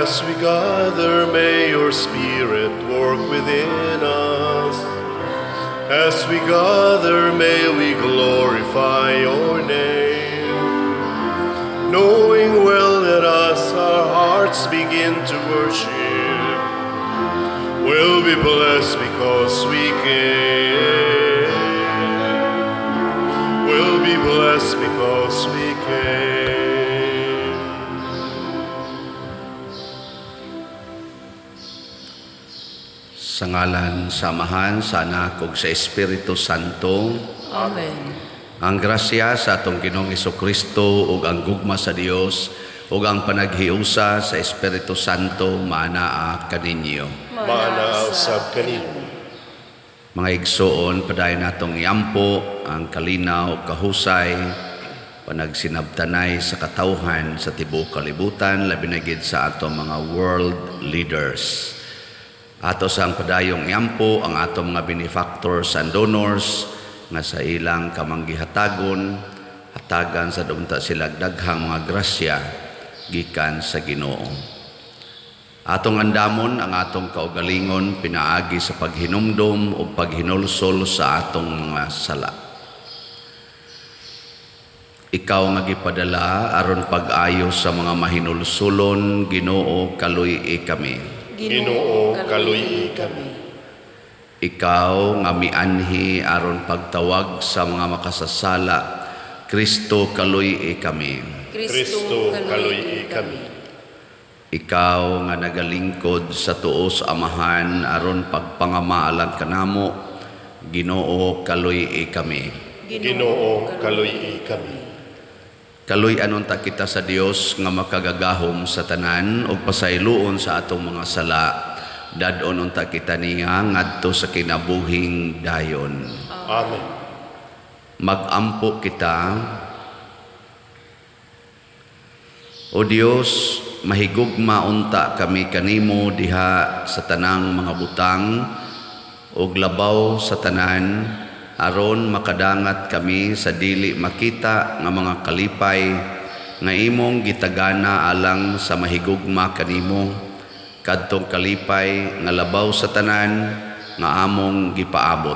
As we gather, may your Spirit work within us. As we gather, may we glorify your name. Knowing well that as our hearts begin to worship, we'll be blessed because we can. We'll be blessed because we can. Sa ngalan, samahan, sa Anak ug sa Espiritu Santo. Amen. Ang grasya sa atong Ginoong Hesukristo ug ang gugma sa Dios ug ang panaghiusa sa Espiritu Santo manaa kaninyo. Manaaw sab kanimo. Mga igsoon, padayon natong iampo ang kalinaw ug kahusay panagsinabtanay sa katawhan sa tibuok kalibutan labi na gid sa atong mga world leaders. Ato sang padayong iampo ang atong mga benefactors and donors nga sa ilang kamanggihatagon, hatagan sa dumta sila daghang mga grasya gikan sa Ginoo. Atong andamon ang atong kaugalingon pinaagi sa paghinumdom o paghinulsol sa atong mga sala. Ikaw nga gipadala aron pag-ayo sa mga mahinulsulon, Ginoo, kaluy kami. Ginoo, kaluy kami. Ikaw nga mianhi aron pagtawag sa mga makasasala, Kristo, kaluy kami. Kristo, kaluy kami. Ikaw nga nagalingkod sa tuos amahan aron pagpangamaalan kanamo, Ginoo, kaluy kami. Ginoo, kaluy kami. Kaluy anon ta kita sa Dios nga makagagahom sa tanan ug pasayloon sa atong mga sala. Dadon unta kita niya ngadto sa kinabuhing dayon. Amen. Magampo kita. O Dios, mahigugma unta kami kanimo diha sa tanang mga butang ug labaw sa tanan aron makadangat kami sa dili makita nga mga kalipay nga imong gitagana alang sa mahigugma kanimo kadtong kalipay nga labaw sa tanan nga among gipaabot.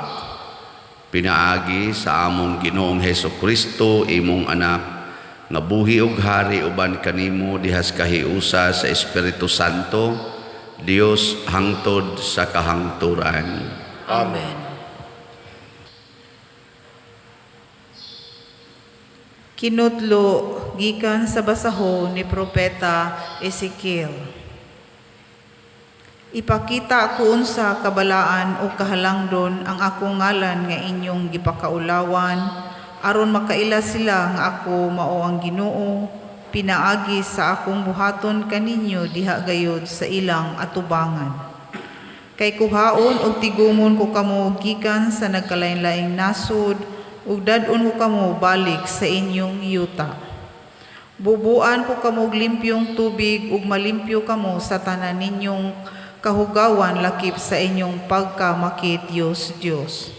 Pinaagi sa among Ginoong Hesukristo imong anak nga buhi ug hari uban kanimo dihas kahiusa sa Espiritu Santo, Dios hangtod sa kahangturan. Amen. Kinutlo gikan sa basahon ni Propeta Ezekiel. Ipakita ko unsa kabalaan o kahalangdon ang akong ngalan nga inyong gipakaulawan aron makaila sila nga ako mao ang Ginoo pinaagi sa akong buhaton kaninyo diha gayud sa ilang atubangan. Kay kuhaon og tigumon ko kamo gikan sa nagkalain-laing nasod ug dadon ko kamo balik sa inyong yuta. Bubuan ko kamo limpyong tubig ug malimpyo kamo sa tanan ninyong kahugawan lakip sa inyong pagkamakit Diyos.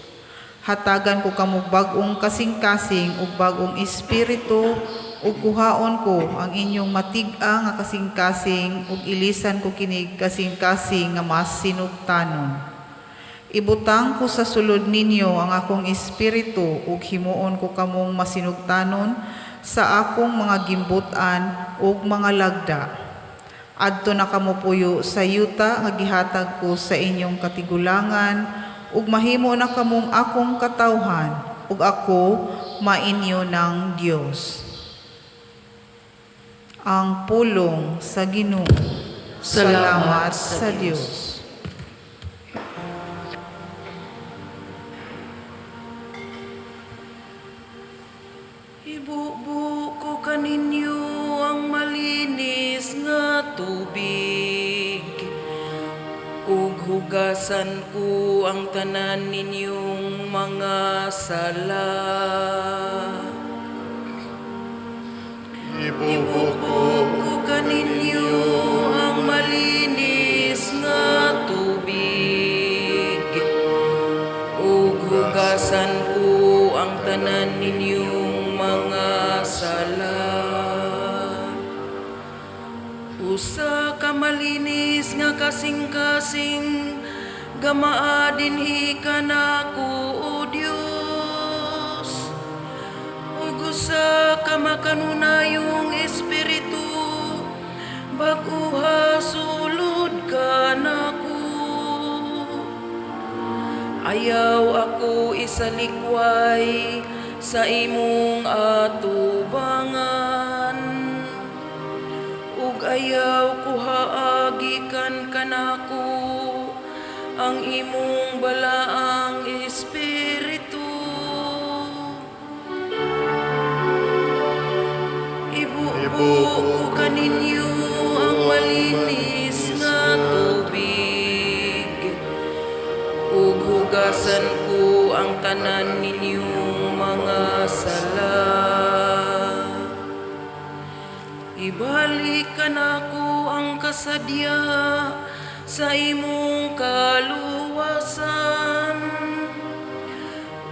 Hatagan ko kamo bag-ong kasing-kasing ug bag-ong espiritu ug kuhaon ko ang inyong matig-a nga kasing-kasing ug ilisan ko kinig kasing-kasing nga mas sinugtanon. Ibutang ko sa sulod ninyo ang akong espiritu ug himuon ko kamong masinugtanon sa akong mga gimbutan ug mga lagda. Adto na kamo puyo sa yuta nga gihatag ko sa inyong katigulangan ug mahimo na kamong akong katawhan ug ako mainyo ng Dios. Ang pulong sa Ginoo. Salamat sa Dios. Ibubu ko kaninyo ang malinis nga tubig ug hugasan ko ang tanan ninyong mga sala. Ibubuk ko kaninyo ang malinis nga tubig ug hugasan ko ang tanan ninyong mga sala. usa ka malinis nga kasing-kasing gamaa dinhi kanako o Dios, ug usa ka makanunayong espiritu bag-uha sulod kanako. Ayaw ako isalikway sa imong atubangan, ug ayaw kuhaagikan kanako ang imong balaang espiritu. Ibubuo ko kaninyo ang malinis nga tubig, ug hugasan ko ang tanan ninyong mga sala. Ibalik kanako ang kasadya sa imong kaluwasan,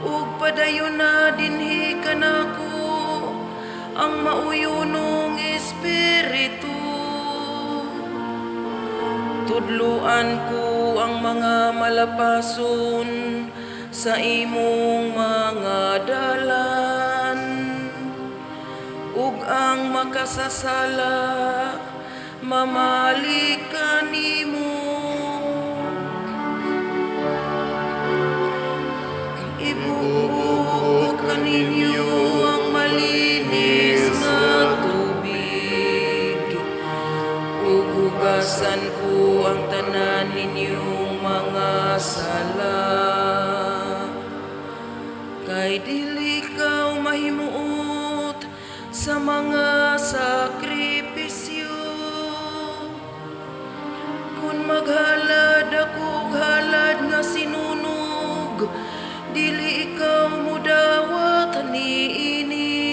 ug padayon na dinhi kanako ang mauyunong espiritu. Tudluan ko ang mga malapason sa imong mga dalan, ug ang makasasala mamalik kanimo. Ibubuo kaninyo ang malinis nga tubig, ug hugasan ko ang tanan ninyong mga sala. Kay dili ka mahimuot sa mga sakripisyo, kun maghalad ako og halad nga sinunog, dili ikaw mudawat niini.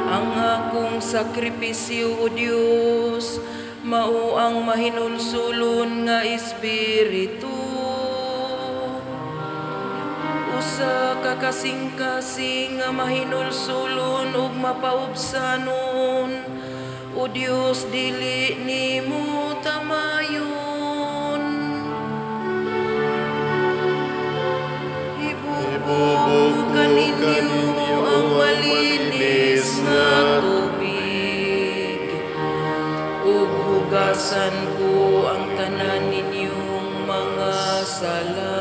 Ang akong sakripisyo, O Dios, mao ang mahinulsulon nga espiritu. Usa ka kasing-kasing nga mahinulsulon ug mapaubsanon, O Dios, dili nimo tamayon. Ibubuo kaninyo ang malinis nga tubig, ug hugasan ko ang tanan ninyong mga sala.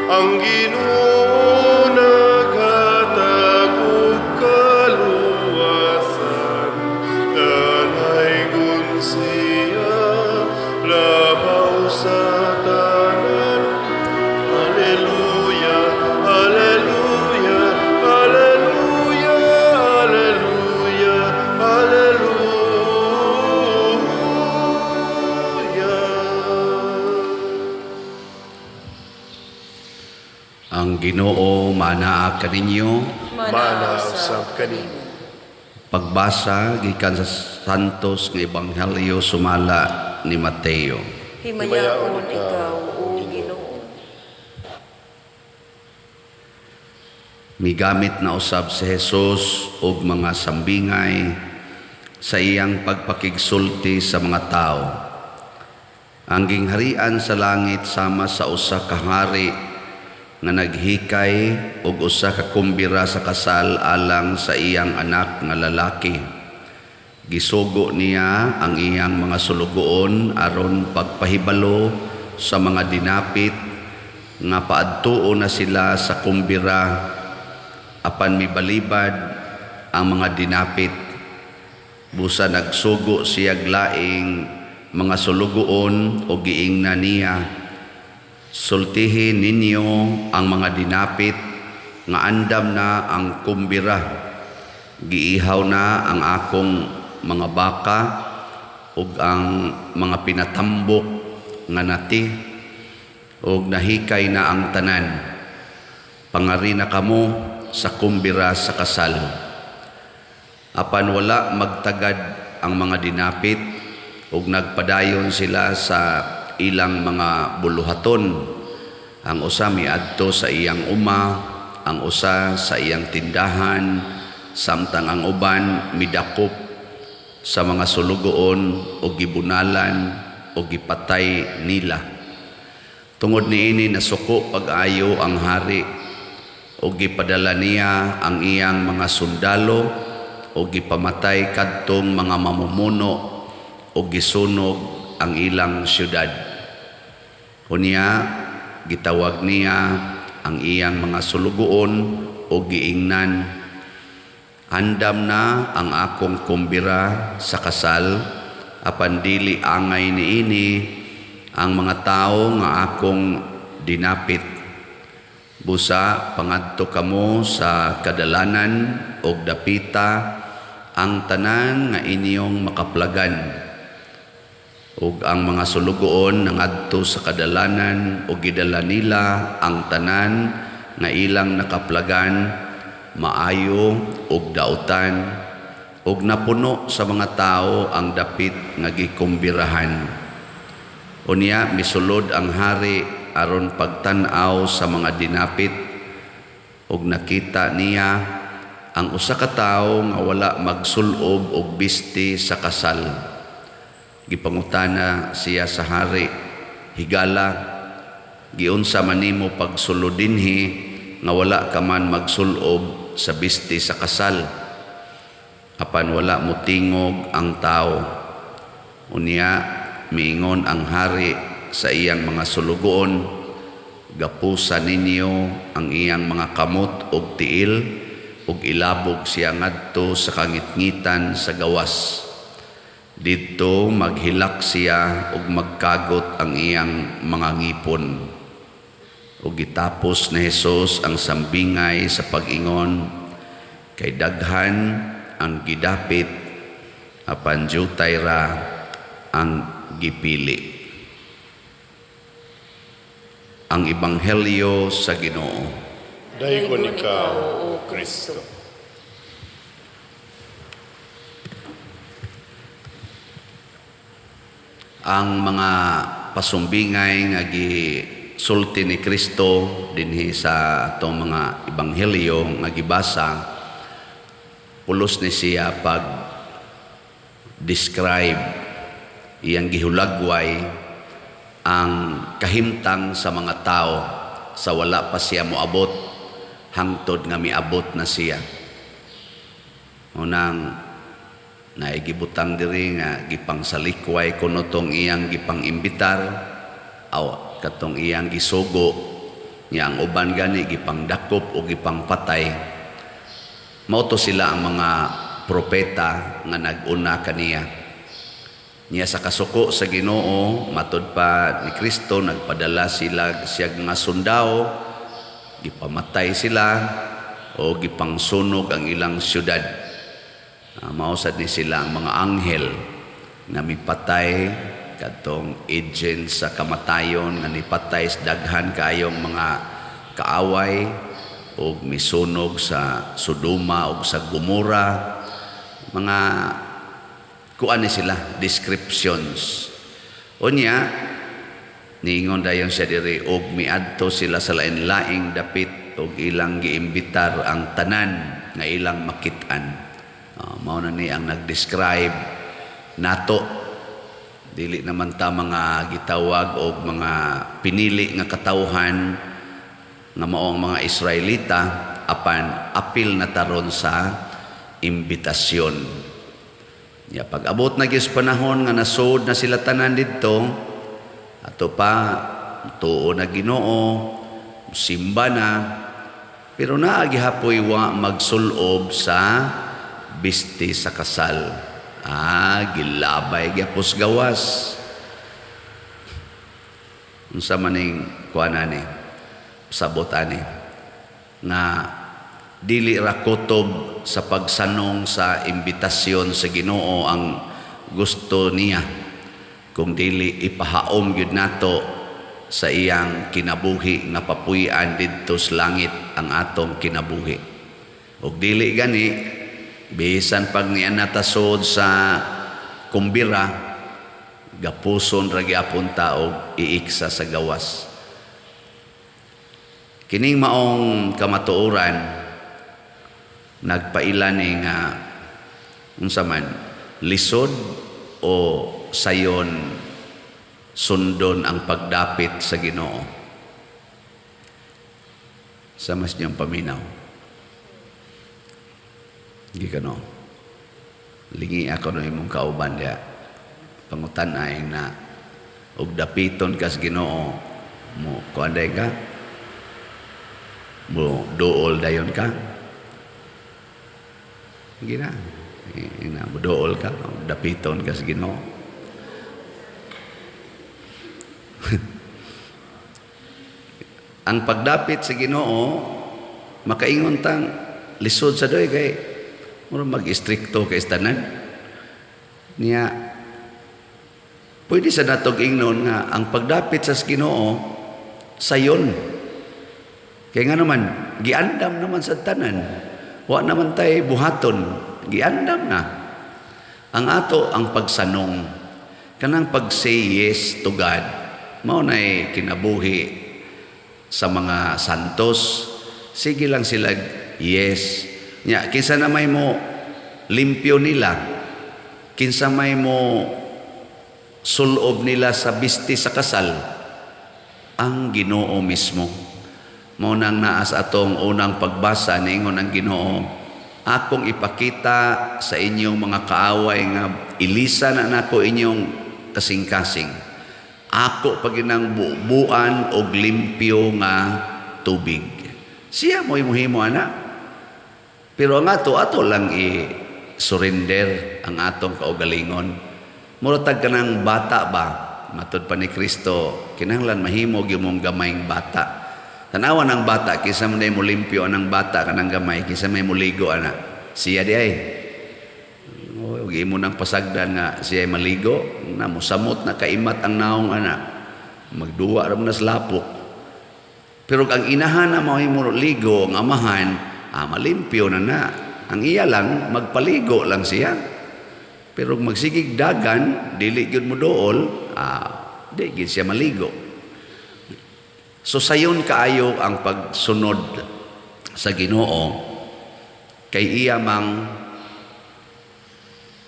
Ang Ginoo naghatag og kaluwasan, danaygon siya labaw sa tanan. Alleluia, alleluia, alleluia, alleluia, alleluia. Ang Ginoo manaa kaninyo. Manasab kanimo. Pagbasa gikan sa Santos nga Ebanghelyo sumala ni Mateo. Himayaon ikaw, O Ginoo. Migamit na usab si Jesus og mga sambingay sa iyang pagpakigsulti sa mga tao. Ang gingharian sa langit sama sa usa ka hari nga naghikay og usa ka kumbira sa kasal alang sa iyang anak nga lalaki. Gisugo niya ang iyang mga sulugoon aron pagpahibalo sa mga dinapit nga paadtuo na sila sa kumbira apan mibalibad ang mga dinapit. Busa nagsugo siya laing mga sulugoon o giingna niya, sultihin ninyo ang mga dinapit nga andam na ang kumbira. Giihaw na ang akong mga baka ug ang mga pinatambok nga nati og nahikay na ang tanan. Pangari na kamo sa kumbira sa kasal. Apan wala magtagad ang mga dinapit ug nagpadayon sila sa ilang mga buluhaton. Ang usa miadto sa iyang uma, ang usa sa iyang tindahan, samtang ang uban midakop sa mga sulugoon o gibunalan o gipatay nila. Tungod niini nasuko pag-ayo ang hari o gipadala niya ang iyang mga sundalo o gipamatay kadtong mga mamumuno o gisunog ang ilang syudad. Unya gitawag niya ang iyang mga sulugoon o giingnan, andam na ang akong kumbira sa kasal, apan dili angay niini ang mga tao nga akong dinapit. Busa pangadto kamo sa kadalanan og dapita ang tanan nga inyong makaplagan. Ug ang mga sulugoon nangadto sa kadalanan o gidala nila ang tanan nga ilang nakaplagan, maayo ug dautan, ug napuno sa mga tao ang dapit nga gikumbirahan. Unya misulod ang hari aron pagtan-aw sa mga dinapit, ug nakita niya ang usa ka tawo nga wala magsulob og bisti sa kasal. Gipangutana siya sa hari, higala, giunsa man nimo pagsulod dinhi nga wala ka man magsulob sa bisti sa kasal? Apan wala motingog ang tao. Unya miingon ang hari sa iyang mga sulugoon, gapusa ninyo ang iyang mga kamot og tiil ug ilabog siya ngadto sa kangitngitan sa gawas. Dito maghilak siya ug magkagot ang iyang mga ngipon. Ug gitapos ni Hesus ang sambingay sa pag-ingon, kay daghan ang gidapit, apan jutay ra ang gipili. Ang Ebanghelyo sa Ginoo. Dayon ikaw, O Kristo. Ang mga pasumbingay nga gisulti ni Kristo dinhi sa atong mga ebanghelyo nga gibasa, pulos ni siya pag describe iyang gihulagway ang kahimtang sa mga tao sa wala pa siya moabot hangtod nga miabot na siya. Unang naigibutang diri nga gipang salikway kuno tong iyang gipang imbitar aw katong iyang gisugo niya ang uban gani gipang dakop o gipang patay. Mao to sila ang mga propeta nga nag-una kaniya. Niya sa kasuko sa Ginoo matud pa ni Kristo nagpadala sila siya nga sundao, gipamatay sila o gipang sunog ang ilang syudad. Mausad ni sila ang mga anghel na mipatay katong agent sa kamatayon nga nipatay sa daghan kayong mga kaaway o misunog sa Sodoma o sa Gomora. Mga kuan ni sila descriptions. Unya niingon dayon siya diri og miadto sila sa lain-laing dapit og ilang giimbitar ang tanan nga ilang makit-an. Mao na ni ang nag-describe nato. Dili naman ta mga gitawag og mga pinili nga katawhan nga mao ang mga Israelita, apan apil na taron sa imbitasyon. Ya pag abot na gyud panahon nga nasud na sila tanan didto, ato pa tuo na Ginoo, simba na, pero naa gihapoy wa magsulob sa bisti sa kasal. Gilabay gyapos gawas. Unsa maning kuan ani? Sabot ani nga dili ra kutob sa pagsanong sa imbitasyon sa Ginoo ang gusto niya, kung dili ipahaom gyud nato sa iyang kinabuhi nga papuy-an didto sa langit ang atong kinabuhi. Ug dili gani bisan pag niya natasod sa kumbira, gapuson ra gyapon taog iiksa sa gawas. Kining maong kamatuoran nagpailan ni nga unsa man lisod o sayon sundon ang pagdapit sa Ginoo. Sa mas niyang paminaw. Hindi ka no. Lingi ako no imong kauban diya. Pangutan ay na og dapiton kas Ginoo mo kuanday ka mo dool dayon ka gina ina mo dool ka dapiton kas Ginoo. Ang pagdapit sa Ginoo makaingon tang lisod sa doy kay murag mag-istrikto kay tanan niya. Pwede sa natog ingnon nga ang pagdapit sa Ginoo sayon. Kaya nga naman, giandam naman sa tanan. Wa naman tayo buhaton. Giandam na. Ang ato ang pagsanong, kanang pag-say yes to God, mao na'y kinabuhi sa mga santos. Sige lang sila, yes. Nya, kinsa na may mo limpyo nila, kinsa may mo sulob nila sa bisti sa kasal, ang Ginoo mismo. Mao nang naas atong unang pagbasa niingon ang Ginoo, akong ipakita sa inyong mga kaaway nga ilisan na nako inyong kasing-kasing. Ako paginang buuan og limpyo nga tubig. Siya mo imuhimo ana. Pero ang ato lang i-surrender ang atong kaugalingon. Muratag ka ng bata ba? Matod pa ni Kristo, kinahanglan mahimo gyud gamayng bata. Tanawa ng bata, kisa mo na mo limpyo ng bata kanang gamay, kisa may muligo ana. Siya di ay. Huwag mo nang pasagdan nga siya ay maligo, na musamot na kaimat ang naong ana. Magduwa ram na slapok. Pero ang inahan na mo ligo, ang amahan, malimpyo na. Ang iya lang, magpaligo lang siya. Pero magsigig dagan, dili gyud mo dool, di gyud siya maligo. So sayon kaayo ang pagsunod sa Ginoo kay iyang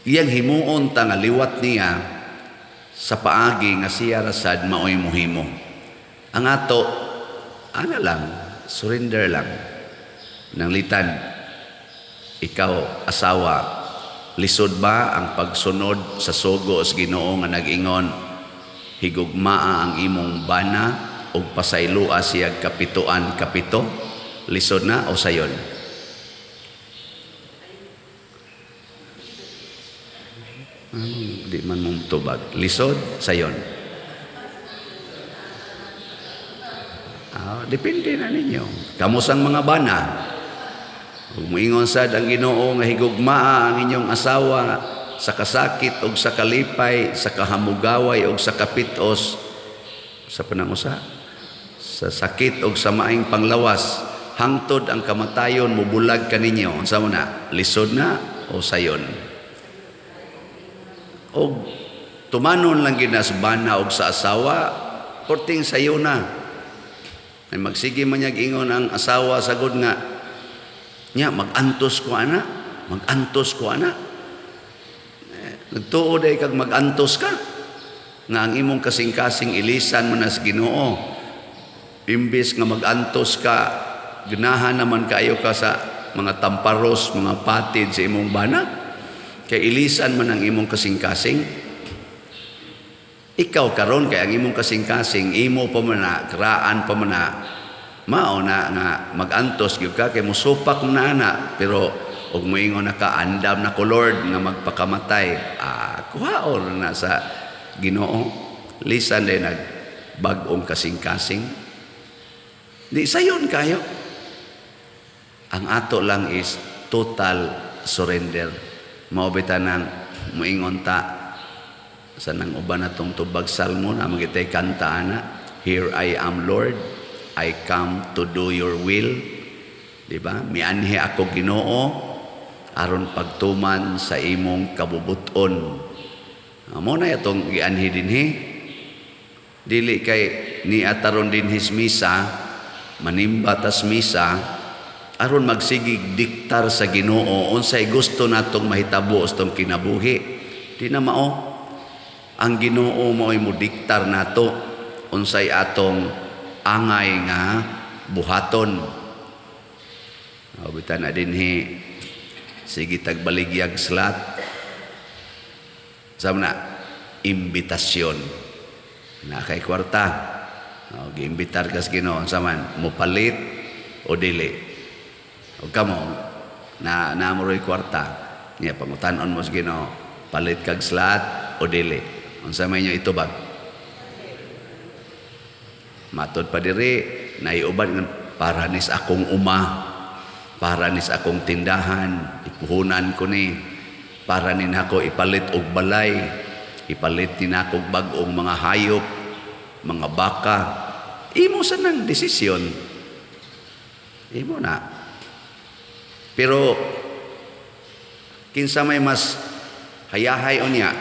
himuon ta nga liwat niya sa paagi nga siya rasad maoy mohimo. Ang ato lang, surrender lang. Nang litan, ikaw asawa, lisod ba ang pagsunod sa sugo sa Ginoo nga nag-ingon higugmaa ang imong bana o pasaylua siya kapituan kapito? Lisod na o sayon? Di man mong tubag. Lisod, sayon? Depende na ninyo. Kamusang mga bana. Kung moingon sad ang Ginoo nga higugmaa ang inyong asawa sa kasakit o sa kalipay, sa kahamugaway o sa kapitos, sa panangusa, sa sakit o sa maing panglawas, hangtod ang kamatayon mubulag kaninyo. Sa una, lisod na o sayon? O tumanon lang ginasbana o sa asawa, porting sayo na. Ay magsige man ingon ang asawa sagod nga, nya magantos ko ana, nagtuod ay kag magantos ka nga ang imong kasing-kasing ilisan man as Ginoo. Imbis nga magantos ka, ganahan naman kayo ka sa mga tamparos, mga patid sa imong bana, kay ilisan man ang imong kasing-kasing. Ikaw karon kay ang imong kasing-kasing imo pa man na, kraan pa man na, mao na nga magantos gyud ka kay musupak na ana. Pero og moingon na ka, andam na ko Lord nga magpakamatay, kuhaon na sa Ginoo. Lisan din nagbag-ong kasing-kasing. Di sayon kayo. Ang ato lang is total surrender. Maobitan ng moingon ta sa nang uban natong tubag salmo na magitay kanta ana, Here I am Lord, I come to do your will. Diba? Mianhi ako Ginoo aron pagtuman sa imong kabubuton. Amo na itong gianhi dinhi. Dili kay ni ataron din his misa, manimba tas misa aron magsigig diktar sa Ginoo unsay gusto natong mahitabo sa tong kinabuhi. Di na mao. Ang Ginoo mao'y mo diktar nato unsay atong angay nga buhaton. Bitan na dinhi sige tagbaligyag slat sama na imbitasyon na kay kwarta giimbitar kas Ginoo saman mo palit o dili o kamo na namuroy kwarta niya pangutanon mo sa Ginoo palit kag slat o dili unsa may nyo itubag matod pa diri naiuban para nis akong para nis akong tindahan, ipuhunan ko ni, para nin ako ipalit og balay, ipalit din ako bag-ong mga hayop, mga baka. Imo sa nang desisyon. Imo na. Pero, kinsa may mas hayahay o niya,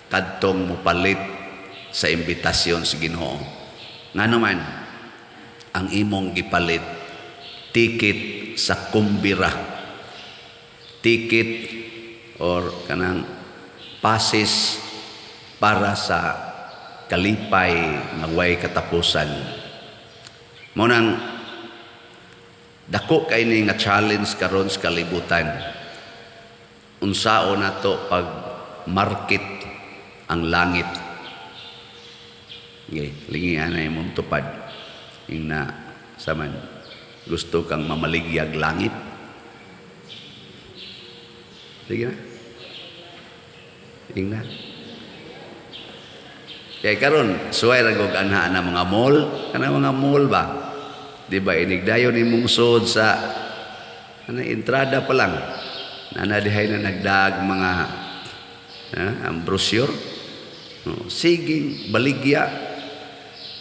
kadtong mupalit sa imbitasyon sa Ginoo. Nga naman, ang imong gipalit, ticket sa kumbira, ticket or kanang passes para sa kalipay nga way katapusan. Mo nang dako kay ni nga challenge karon sa kalibutan. Unsao nato pag market ang langit. Lingian na imong tupad ing na saman gusto kang mamaligyag langit. Sige na. Tingnan. Kaya karon suway ragog anha na mga mall, kana mga mall ba? Di ba inigdayon imong sud sa entrada pa lang. Nanadihay na nagdag mga ang brochure. Sige baligya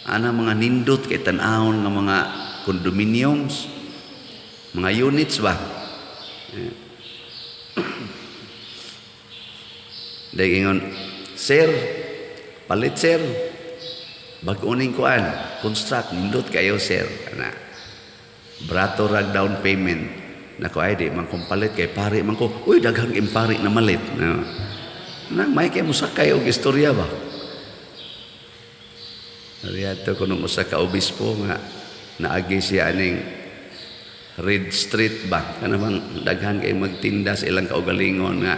ana mga nindot kay tan-awon nga mga condominiums, mga units ba? Dahil ingon, sir, palit sir, bag-uning kuan, construct, nindot kayo sir. Brato rag down payment. Nako ay di, man kong palit kay pari, man ko, uy, daghang impari na malit. May kayo musakay o istorya ba? Riyato ko nung usa ka obispo nga, naagi siya aning Red Street ba kanang daghan kay magtinda sa ilang kaugalingon nga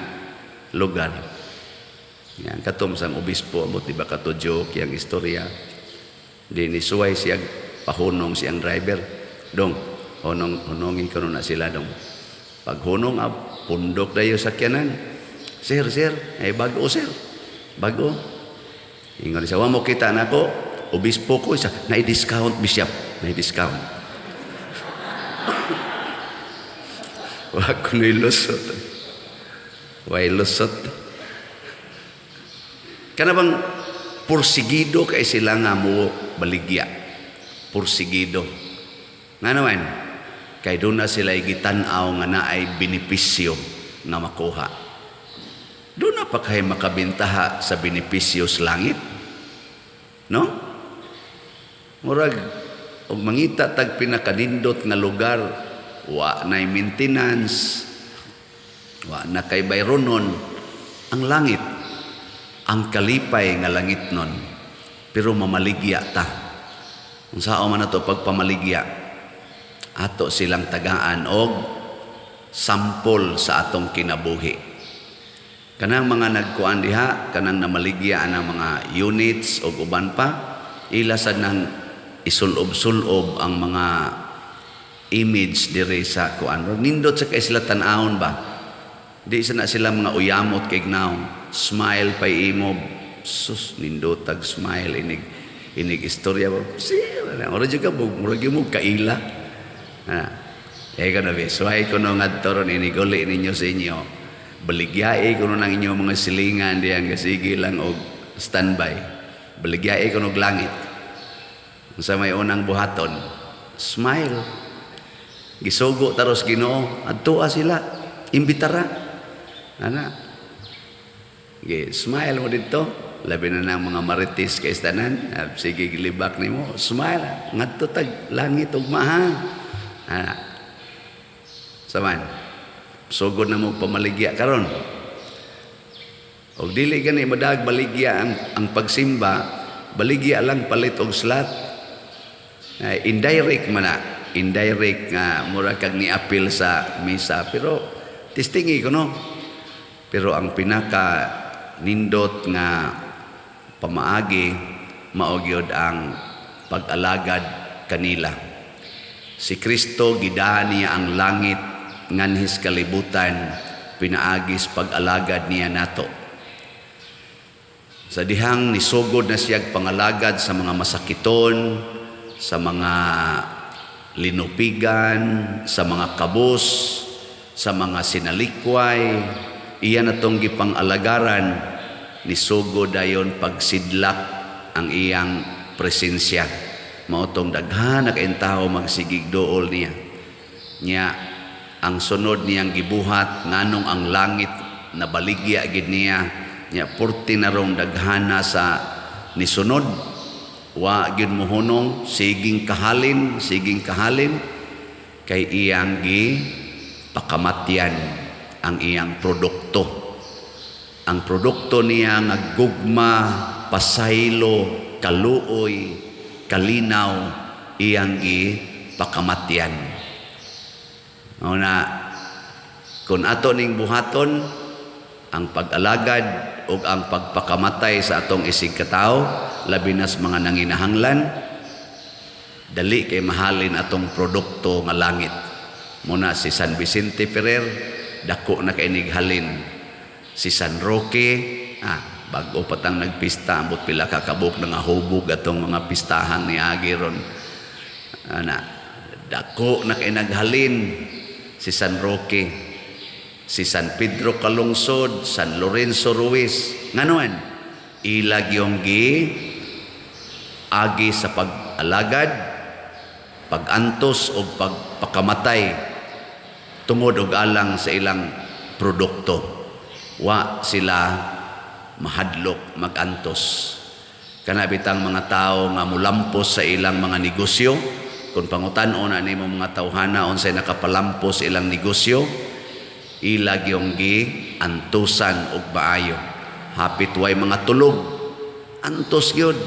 lugar. Yan katom sang obispo amot di ba kato joke yang istorya. Di nisuway siya pahunong siyang driver. Dong hunongin karon na sila dong. Pag hunong pundok dayo sakyanan. Sir, ay bago sir. Bago. Ingon siya, wa mo kita nako. Obispo ko isa na i-discount bishop. May discount. Wag ko lusot. Way lusot. Kana bang pursigido kay sila nga mo baligya. Pursigido. Nga naman, kay doon na sila gitanaw nga naay benepisyo nga makuha. Doon na pa kayo makabintaha sa benepisyo sa langit. No? Murag, og mangita tag pinakanindot nga lugar, wa na'y maintenance, wa na kay bayronon, ang langit, ang kalipay nga langit nun, pero mamaligya ta. Kung sao man na to pagpamaligya, ato silang tagaan og sampol sa atong kinabuhi. Kanang mga nagkuan diha, kanang namaligya ang mga units o uban pa, ila sad nang isulob-sulob ang mga image dire sa kuan. Nindot sa kay sila tan-awon ba? Di na sila mga uyamot kay gnaw. Smile pa imo. Sus, nindot tag smile inig istorya ba? Siya, ora juga murag mo kaila. Eka na be, suhay ko nung adto ron iniguli ninyo sa inyo. Baligyae kuno ng inyong mga silingan diyan sige lang og standby. Baligyae kuno og langit. Sa may unang buhaton, smile. Gisugo taros Ginoo, adtoa sila, imbitara. Ana. Smile mo dito. Labi na ng mga marites kay tanan. Sige gilibak nimo, smile. Ngadto tag langit ug maha. Ana. Saman. Sugod na mo pamaligya karon. Og dili gani madag baligya ang pagsimba, baligya lang palit og slat. Indirect man na. Indirect nga mura kag ni-appeal sa misa. Pero tistingi ko no. Pero ang pinaka nindot nga pamaagi maogyod ang pag-alagad kanila. Si Kristo gidaan niya ang langit nganhis kalibutan pinaagis pag-alagad niya nato. Sa dihang nisugod na siyag pangalagad sa mga masakiton, sa mga linupigan, sa mga kabus, sa mga sinalikway, iyan atong gipang-alagaran ni sugod dayon pagsidlak ang iyang presensya. Mautong daghan na kaayong tao magsigig dool niya. Nya ang sunod niyang gibuhat nganong ang langit na baligya gid niya. Nya purti na rong daghana sa nisunod. Wa gyud mohunong siging kahalin kay iyang gi pakamatyan ang iyang produkto. Ang produkto niya nga gugma, pasaylo, kaluoy, kalinaw, iyang gi pakamatyan. Una, kung ato ning buhaton ang pag-alagad o ang pagpakamatay sa atong isig katao, labi nas mga nanginahanglan, dali kay mahalin atong produkto nga langit. Muna si San Vicente Ferrer, dako na kay nighalin. Si San Roque, bago patang nagpista, ambot pila kakabuk na nga hubog atong mga pistahan ni Agiron. Dako na kay naghalin si San Roque, si San Pedro Calungsod, San Lorenzo Ruiz. Nganuan, ilag yung agi sa pag-alagad, pag-antos o pagpakamatay tungod og alang sa ilang produkto. Wa sila mahadlok mag-antos. Kanabitang mga tao nga mulampos sa ilang mga negosyo, kung pangutan-o na nimo mga tawhana unsay nakapalampos ilang negosyo, ilag yung antusan og maayo. Hapit way mga tulog, antos gyud,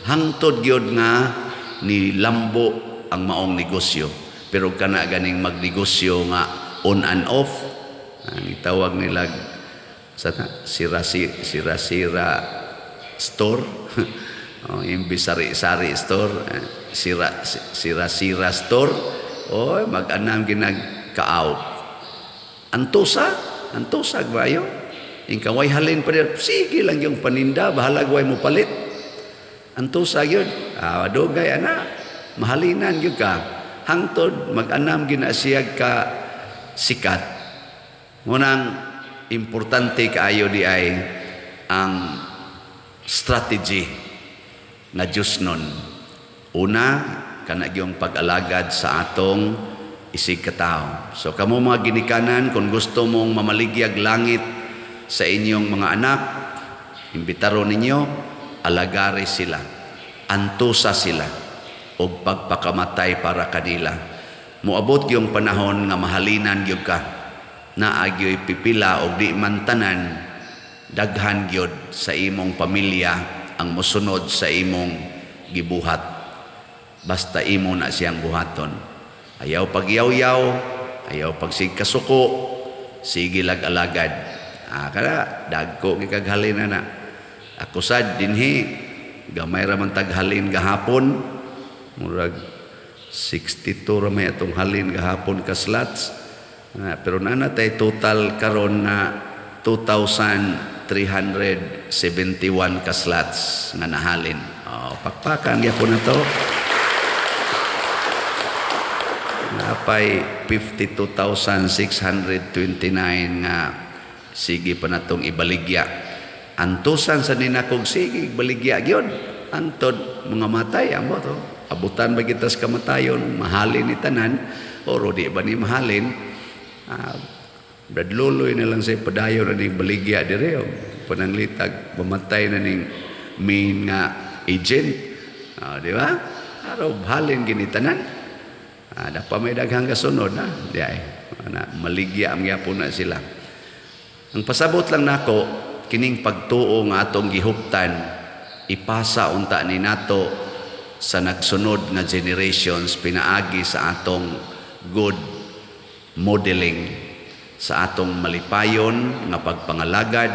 hangtod gyud nga ni lambo ang maong negosyo. Pero kana ganing magnegosyo nga on and off, itawag nila sira-sira store, imbis sari-sari store, sira-sira store, mag-anam ginagka-out. Antosag bayo. Ingkaway halin pa rin, sige lang yung paninda, bahala gaway mo palit. Antosag yun. Dugay ana, mahalinan yun ka. Hangtod, mag-anam ginasiyag ka sikat. Ngunang importante kaayo di ay ang strategy na Diyos nun. Una, kana yung pag-alagad sa atong isig katao. So kamo mga ginikanan, kung gusto mong mamaligyag langit sa inyong mga anak, imbitaro ninyo, alagari sila, antusa sila, o pagpakamatay para kanila. Muabot yung panahon nga mahalinan gyud ka, na agyo'y pipila o di mantanan, daghan gyud sa imong pamilya ang musunod sa imong gibuhat. Basta imo na siyang buhaton. Ayaw pagyaw-yaw, ayaw pagsigkasuko, sige lag-alagad. Kada dagko gikaghalin na. Ako sad dinhi, gamay ra man taghalin gahapon, murag 62 ra may atong halin gahapon ka slots. Pero nanatay total karon na 2,371 ka slots nga nahalin. Pakpakan gyapon na to. Napay 52,629 nga sige pa natong ibaligya. Antusan sa ninakog sige ibaligya gyud. Antod mga matay amo to. Abutan ba kita sa kamatayon, mahalin ni tanan o di ba ni mahalin? Bradluloy na lang sa padayon na ning baligya dire o pananglitag mamatay na ning main nga agent. Di ba? Araw halin gini tanan. Dapat may daghang kasunod na. Di ay. Maligya ang yapon na sila. Ang pasabot lang nako kining pagtuo nga atong gihuptan ipasa unta ni nato sa nagsunod nga generations pinaagi sa atong good modeling, sa atong malipayon nga pagpangalagad,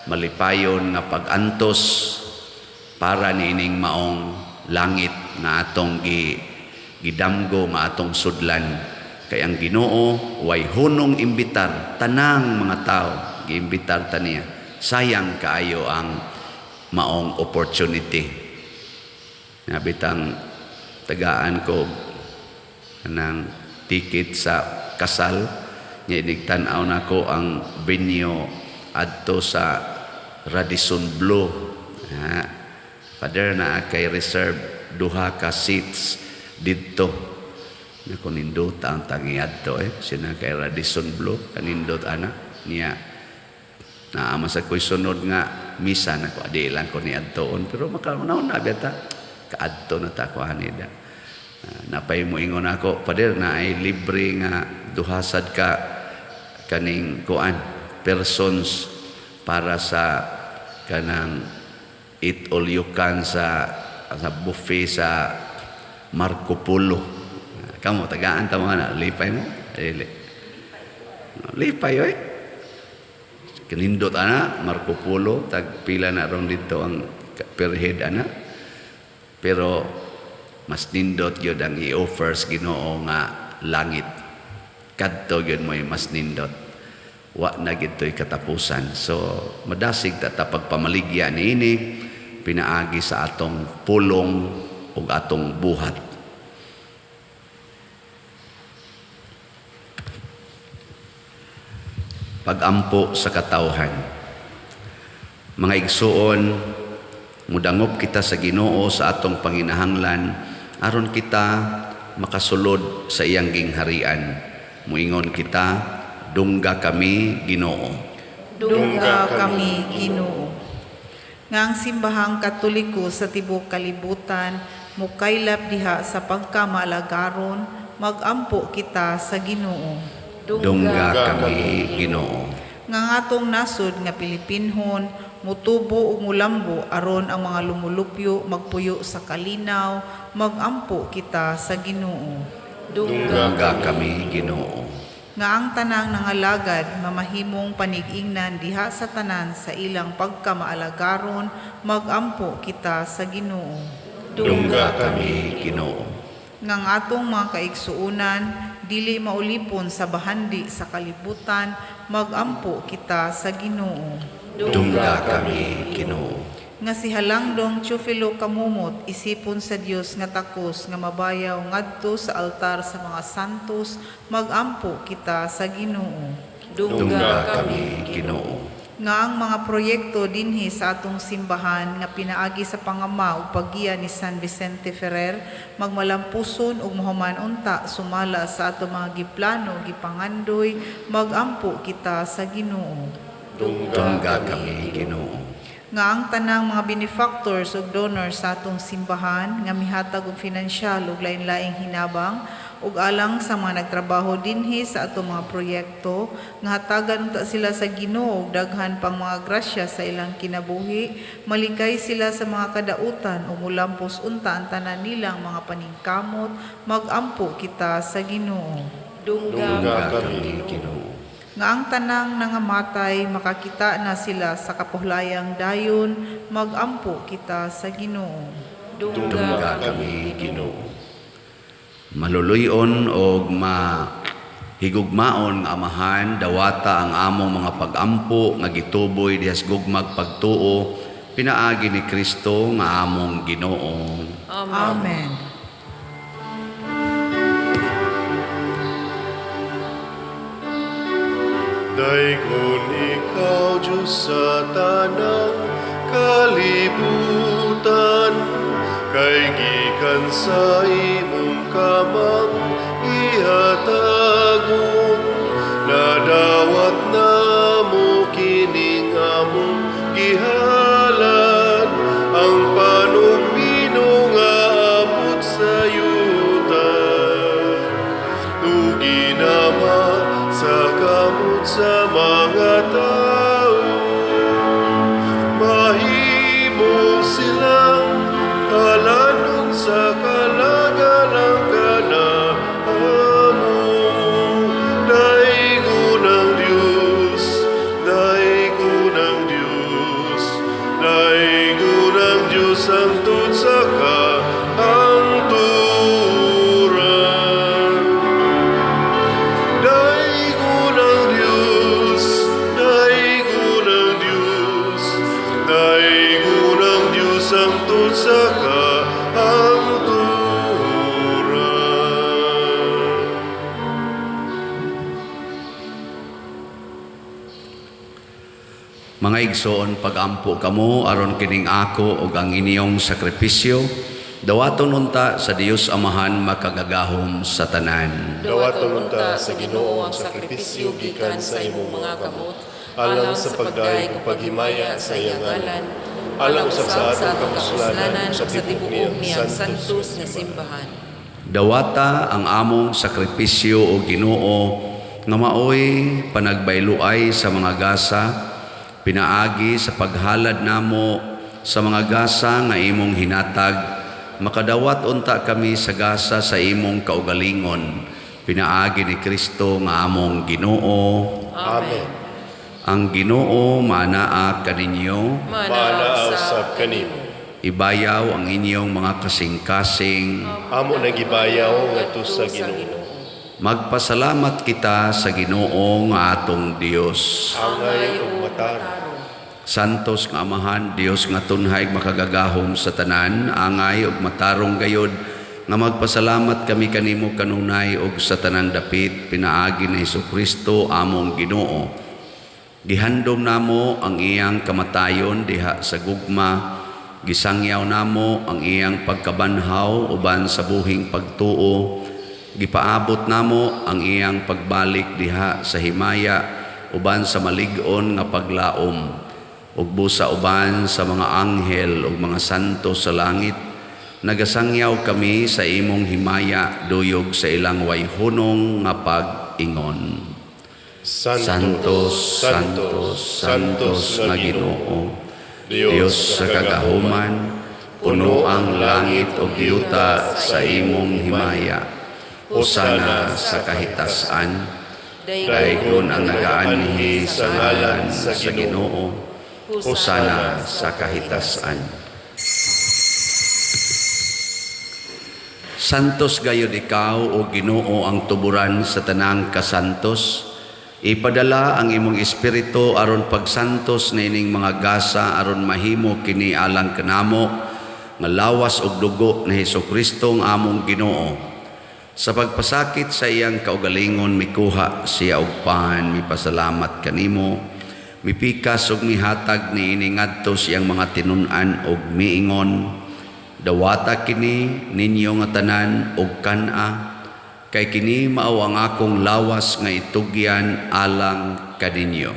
malipayon nga pagantos para niining maong langit nga atong gidamgo nga atong sudlan. Kay ang Ginoo way hunong imbitar tanang mga tao, giimbitar ta niya. Sayang kaayo ang maong opportunity. Nabitang tagaan ko ng ticket sa kasal, nga inigtanaw na ko ang venue adto sa Radisson Blu. Father na kay reserve duha ka seats dito. Na kunindot ang tangiad to sina kay Radisson Blu kanindot ana niya. Naama sa ko'y sunod nga misa na ko adilan ko ni adtoon pero makaunaw na beta kaadto na ta ko anida. Napay mo ingon ako pader na ay libre nga duhasad ka kaning kuan persons para sa kanang eat all you can sa buffet sa Marco Polo. Kamo tagaan ta mo na lipay mo lipay oy kinindot ana Marco Polo tag pila na ron dito ang per head ana. Pero mas nindot yun ang i-offers Ginoo nga langit. Kadto yun mo mas nindot. Wa na gito'y katapusan. So, madasig ta pagpamaligya ni ini, pinaagi sa atong pulong o atong buhat. Pagampo sa katawhan. Mga igsuon, mudangop kita sa Ginoo sa atong panginahanglan aron kita makasulod sa iyang gingharian. Muingon kita, dungga kami Ginoo. Dungga kami Ginoo. Nga ang simbahang Katoliko sa tibuok kalibutan mukaylap diha sa pagkamalagaron, magampo kita sa Ginoo. Dungga kami Ginoo. Nga atong nasod nga Pilipinhon mutubo ug mulambo aron ang mga lumulupyo magpuyo sa kalinaw, magampo kita sa Ginoo. Dungga kami Ginoo. Nga ang tanang nangalagad mamahimong panigingnan diha sa tanan sa ilang pagkamaalagaron, magampo kita sa Ginoo. Dungga kami Ginoo. Nga ang atong mga kaigsuunan dili maulipon sa bahandi sa kalibutan, magampo kita sa Ginoo. Dungga kami Ginoo. Nga si Halangdong Teofilo Kamumot isipon sa Dios nga takos nga mabayaw ngadto sa altar sa mga santos, magampo kita sa Ginoo. Dungga kami Ginoo. Nga ang mga proyekto dinhi sa atong simbahan nga pinaagi sa pangama ug paggiya ni San Vicente Ferrer magmalampuson ug mahuman unta sumala sa atong mga giplano gipangandoy, magampo kita sa Ginoo. Dungga kami Ginoo. Nga ang tanang mga benefactors ug donors sa atong simbahan nga mihatag og finansyal ug lain-laing hinabang ug alang sa mga nagtrabaho dinhi sa atong mga proyekto nga hatagan unta sila sa Ginoo ug daghan pang mga grasya sa ilang kinabuhi, malikay sila sa mga kadautan ug mulampos unta ang tanan nilang mga paningkamot, magampo kita sa Ginoo. Dungga kami Ginoo. Nga ang tanang nangamatay makakita na sila sa kapuhlayang dayon, magampo kita sa Ginoo. Dungga kami Ginoo. Maluluyon og mahigugmaon nga amahan dawata ang among mga pagampo nga gituboy diha sa gugmag pagtuo pinaagi ni Kristo nga among Ginoo. Amen. Daigon ikaw, Diyos sa tanang kalibutan, kay gikan sa imong kamang ihatagon, nadawat na mo kining among gihalan, ang panumino nga abot sa yuta, tugi naman sa kamot sa mga tao, mahimo silang kalanong sa kalagalang kanamo. Daigon ang Diyos, daigon ang Diyos, daigon ang Diyos ang tutsa ka ang turan. Daigon ang Diyos, daigon ang Diyos, daigon ang Diyos ang tutsa ka ang turan. Mga igsoon, pagampo kamo aron kining ako ug ang inyong sakripisyo, dawaton unta sa Dios Amahan makagagahom sa tanan. Dawaton unta sa Ginoo ang sakripisyo gikan sa imong mga kamot, alang sa pagdaig ug paghimaya sa iyang ngalan, alang sa atong kapuslanan sa tibuok niyang santos nga simbahan. Dawata ang among sakripisyo o Ginoo nga maoy panagbayloay sa mga gasa, pinaagi sa paghalad namo sa mga gasa nga imong hinatag, makadawat unta kami sa gasa sa imong kaugalingon, pinaagi ni Kristo nga among Ginoo. Amen. Ang Ginoo manaa kaninyo, Manaaw sa kanimo. ibayaw ang inyong mga kasing-kasing. Amo nagibayaw ngadto sa Ginoo. Magpasalamat kita sa Ginoo nga atong Dios. Angay ug matarong. Santos nga Amahan, Dios nga tunhay makagagahom sa tanan, angay ug matarong gayod, nga magpasalamat kami kanimo kanunay ug sa tanan dapit, pinaagi ni Hesukristo among Ginoo. Gihandom namo ang iyang kamatayon diha sa gugma, gisangyaw namo ang iyang pagkabanhaw uban sa buhing pagtuo, gipaabot namo ang iyang pagbalik diha sa himaya uban sa malig-on nga paglaom, ug busa uban sa mga anghel ug mga santo sa langit. Nagasangyaw kami sa imong himaya duyog sa ilang wayhunong nga pag-ingon. Santos, Santos, Santos nga Ginoo, Dios sa kagahuman, puno ang langit ug yuta sa imong himaya. Hosana sa kahitasan, daigon ang nagaanhi sa ngalan sa Ginoo. Hosana sa kahitasan. Santos gayud ikaw o Ginoo ang tuburan sa tanang kasantos. Ipadala ang imong espiritu aron pagsantos na ining mga gasa aron mahimo kini alang kanamo nga lawas ug dugo ni Hesukristo ang among Ginoo. Sa pagpasakit sa iyang kaugalingon mikuha siya og pan, mipasalamat kanimo, mipikas ug mihatag ni ini ngadto siyang mga tinun-an ug miingon, dawata kini ninyo nga tanan ug kan-a, kay kini mao ang akong lawas nga itugyan alang kaninyo.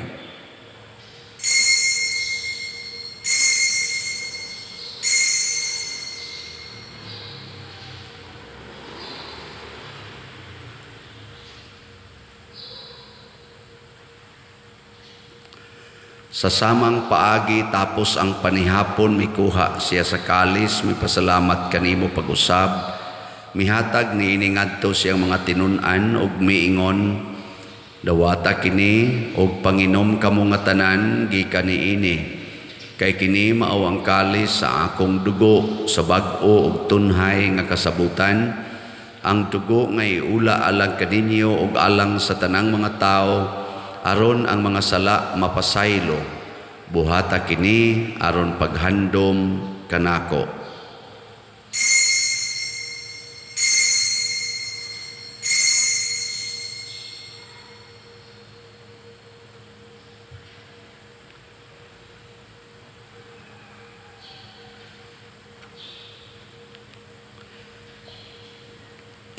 Sa samang paagi tapos ang panihapon mikuha siya sa kalis, mipasalamat kanimo pag-usab, mihatag ni ini ngadto siyang mga tinun-an ug miingon, dawata kini og panginom kamo nga tanan gikan niini, kay kini mao ang kalis sa akong dugo sa bag-o ug tunhay nga kasabutan, ang dugo nga iula alang kaninyo ug alang sa tanang mga tao, aron ang mga sala mapasaylo. Buhata kini aron paghandom kanako.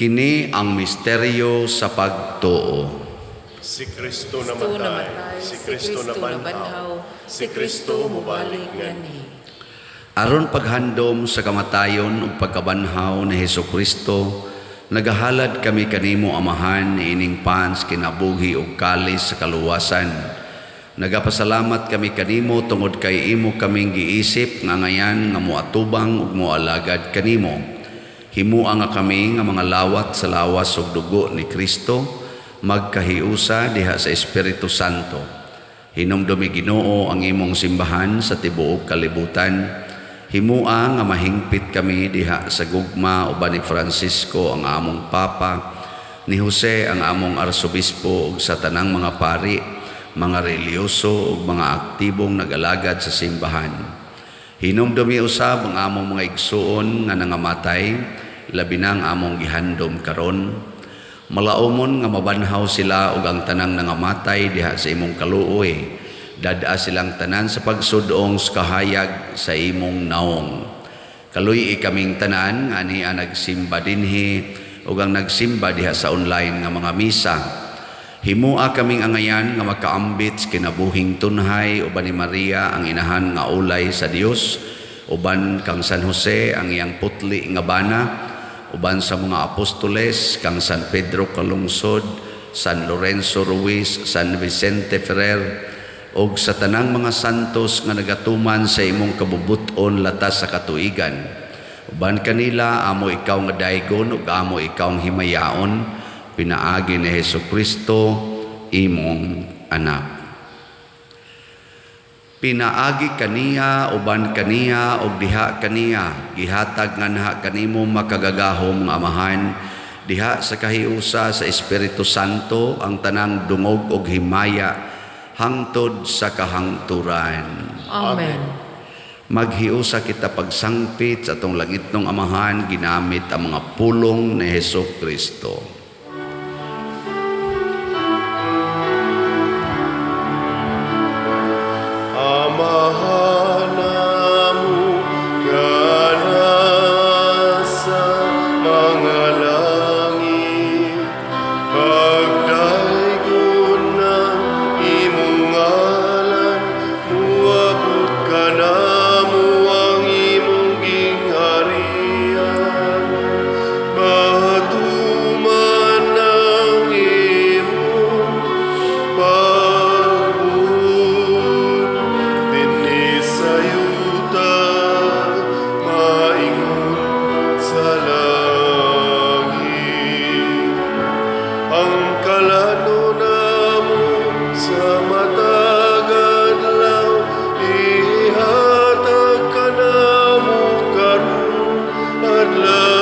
Kini ang misteryo sa pagtuo. Si Kristo namatay, si Kristo nabanhaw, si Kristo mubalik ngani. Aron paghandom sa kamatayon ug pagkabanhaw ni Hesukristo, nagahalad kami kanimo Amahan ining pans kinabuhi ug kalis sa kaluwasan. Nagapasalamat kami kanimo tungod kay imo kaming giisip nga ngayan nga moatubang ug moalagad kanimo. Himua nga kami nga mga lawat sa lawas ug dugo ni Kristo, magkahiusa diha sa Espiritu Santo. Hinumdumi Ginoo ang imong simbahan sa tibuok kalibutan. Himua nga mahingpit kami diha sa gugma uban ni Francisco ang among Papa, ni Jose ang among Arsobispo ug sa tanang mga pari, mga reliyoso ug mga aktibong nag-alagad sa simbahan. Hinumdumi usab ang among mga igsuon nga nangamatay, labi na ang among gihandom karon. Malaumon nga mabanhaw sila ug ang tanang nangamatay diha sa imong kaluoy. Dada silang tanan sa pagsudong sa kahayag sa imong naong. Kaluy kaming tanan nga niya nagsimba dinhi ug ang nagsimba diha sa online nga mga misa. Himua kaming angayan nga makaambit sa kinabuhing tunhay uban ni Maria ang inahan nga ulay sa Dios, uban kang San Jose ang iyang putli nga bana, uban sa mga apostoles kang San Pedro Calungsod, San Lorenzo Ruiz, San Vicente Ferrer, og sa tanang mga santos nga nagatuman sa imong kabubuton latas sa katuigan. Uban kanila amo ikaw nga daygon ug amo ikaw ang himayaon, pinaagi ni Hesukristo imong anak. Pinaagi kaniya uban kaniya og diha kaniya gihatag nga naha kanimo makagagahom nga Amahan diha sa kahiusa sa Espiritu Santo ang tanang dungog og himaya hangtod sa kahangturan. Amen. Maghiusa kita pagsangpit sa atong langitnong Amahan ginamit ang mga pulong ni Hesukristo. Amahan namu gana sa mga langit, pagdaygon ng imong ngalan, muabot ka namo ang imong gingharian. Matuman ng imong pagbuot dinhi sa yuta, maingon sa langit. Ang kalano namo sa matag adlaw, ihatag ka namo karon adlaw.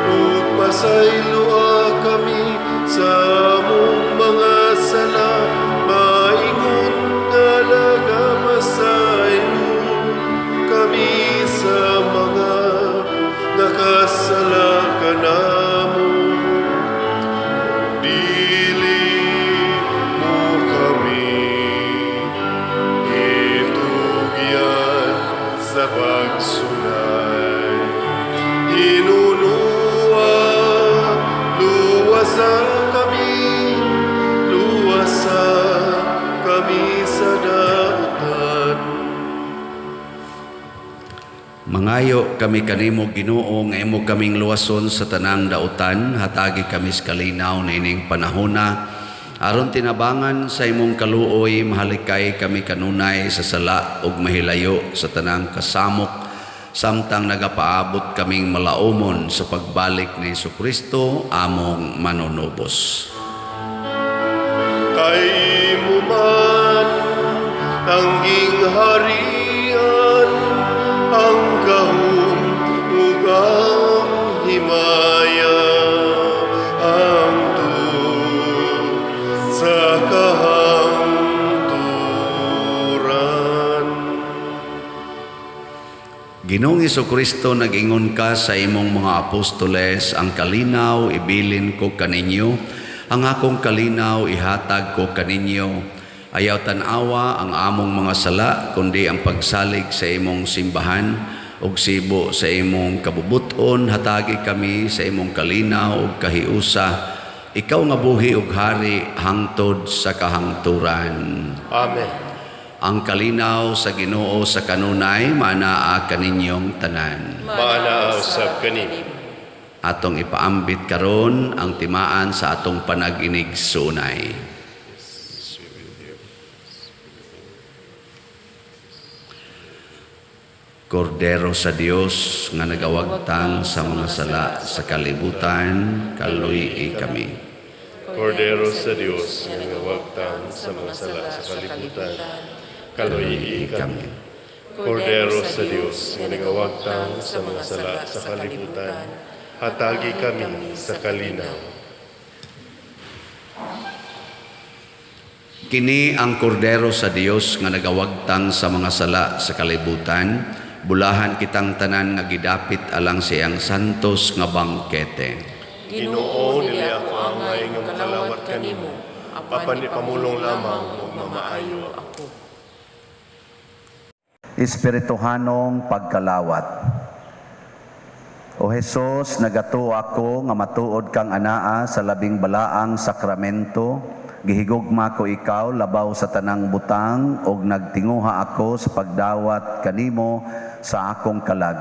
Ug pasayloa kami sa among mga sala, maingon nga nagamasaylo kami sa mga nakasala kanamo. Dili mo kami itugyan sa pagsunay. Hinunua, luwasa kami sa dautan. Mangayo kami kanimo Ginoo nga imo kaming luwason sa tanang dautan, hatagi kami sa kalinaw na ining panahona. Aron tinabangan sa imong kaluoy, mahalikay kami kanunay sa sala ug mahilayo sa tanang kasamok, samtang nagapaabot kaming malaumon sa pagbalik ni Hesukristo among manunubos. Kay imo man tangging harian, ang gahom ug ang himaya, hangtod sa kahangturan. Ginoong Hesukristo, nag-ingon ka sa imong mga apostoles, ang kalinaw ibilin ko kaninyo, ang akong kalinaw ihatag ko kaninyo. Ayaw tanawa ang among mga sala, kundi ang pagsalig sa imong simbahan. ug sibo sa imong kabubuton, hatagi kami sa imong kalinaw ug kahiusa. Ikaw nga buhi ug hari hangtod sa kahangturan. Amen. Ang kalinaw sa Ginoo sa kanunay manaa kaninyong tanan. Maana usab kanin. Atong ipaambit karon ang timaan sa atong panaginig sunay. Kordero sa Dios nga nagawagtang sa mga sala sa kalibutan, kaluy kami. Kordero sa Dios nga nagawagtang sa mga sala sa kalibutan, kaluy kami. Kordero sa Dios nga nagawagtang sa mga sala sa kalibutan, hatagi kami sa kalinaw. Kini ang kordero sa Dios nga nagawagtang sa mga sala sa kalibutan, bulahan kitang tanan nga gidapit alang siyang santos nga bangkete. Ginoo dili ako angay nga makalawat kanimo, apan ipamulong lamang ug mamaayo ako. Espirituhanong pagkalawat. O Jesus, nagato ako nga matuod kang anaa sa labing balaang sakramento, gihigugma ko ikaw labaw sa tanang butang ug nagtinguha ako sa pagdawat kanimo sa akong kalag.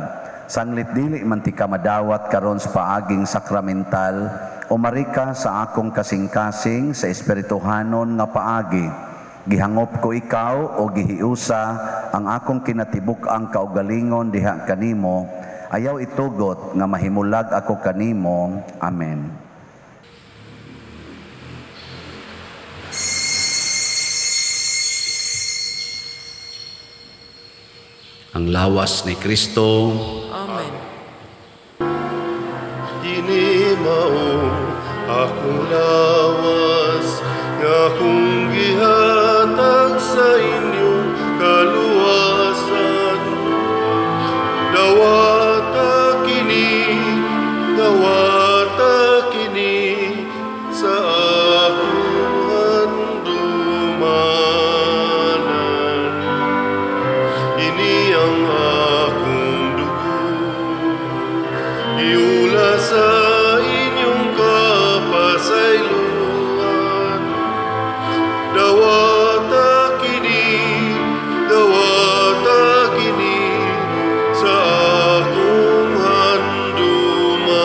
Sanglit dili man ti ka madawat karon sa paaging sakramental, umarika sa akong kasing-kasing sa espirituhanon nga paagi. Gihangop ko ikaw o gihiusa ang akong kinatibuk-ang kaugalingon diha kanimo. Ayaw itugot nga mahimulag ako kanimo. Amen. Ang lawas ni Kristo. Amen. Kini mao akong lawas nga kung gihatag sa inyo kaluwasan. Dawata kini sa akong handumanan. Ini ang akong dugo, iula sa inyong kapasayloan. Dawata kini sa akong handumanan.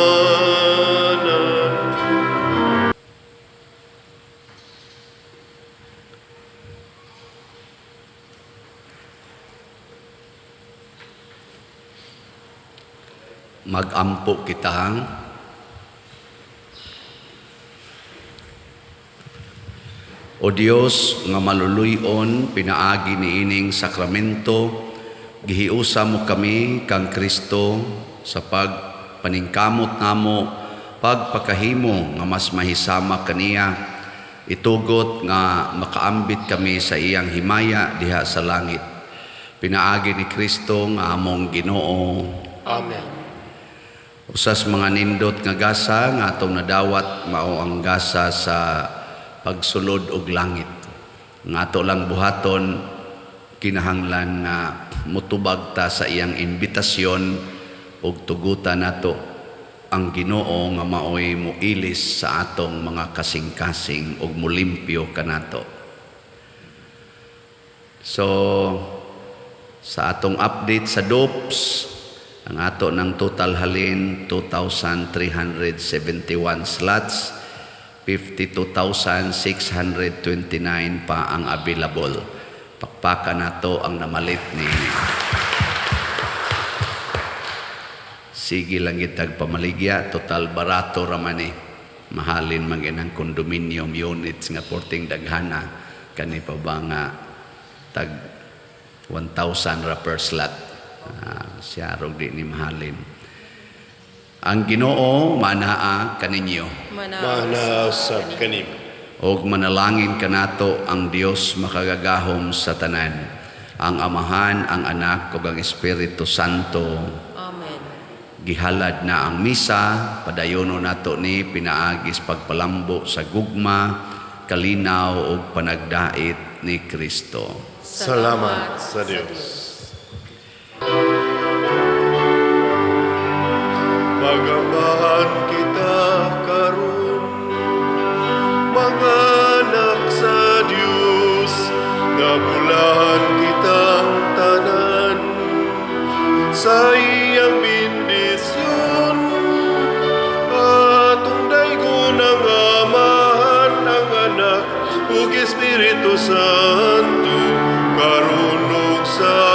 Magampo kitang. O Dios nga maluluyon pinaagi niining sakramento, gihiusa mo kami kang Kristo sa pagpaningkamot namo, pagpakahimo nga mas mahisama kaniya, itugot nga makaambit kami sa iyang himaya diha sa langit. Pinaagi ni Kristo nga among Ginoo. Amen. Usas mga nindot nga gasa nga atong nadawat mao ang gasa sa pagsulod og langit. Nga ato lang buhaton kinahanglan nga mutubag ta sa iyang imbitasyon ug tugutan nato ang Ginoo nga maoy muilis sa atong mga kasing-kasing ug mulimpyo kanato. So sa atong update sa DOPS, ang ato ng total halin 2,371 slots, 52,629 pa ang available. Pakpakan nato ang namalit ni sige lang itag pamaligya, total barato raman mahalin manginang condominium units nga porting daghana kani pa ba nga tag 1,000 ra per slot. Siya rog di ni mahalin. Ang Ginoo manaa kaninyo. Mana usab kanimo. Og manalangin kanato ang Dios makagagahom sa tanan, ang Amahan, ang Anak ug ang Espiritu Santo. Amen. Gihalad na ang misa, padayono nato ni pinaagis pagpalambo sa gugma, kalinaw ug panagdait ni Kristo. Salamat sa Dios. Magambahan kita karon, mga anak sa Dios, nabulahan kitang tanan sa iyang bendisyon. Atong daygon ang Amahan, ang Anak ug Espiritu Santo, karon ug sa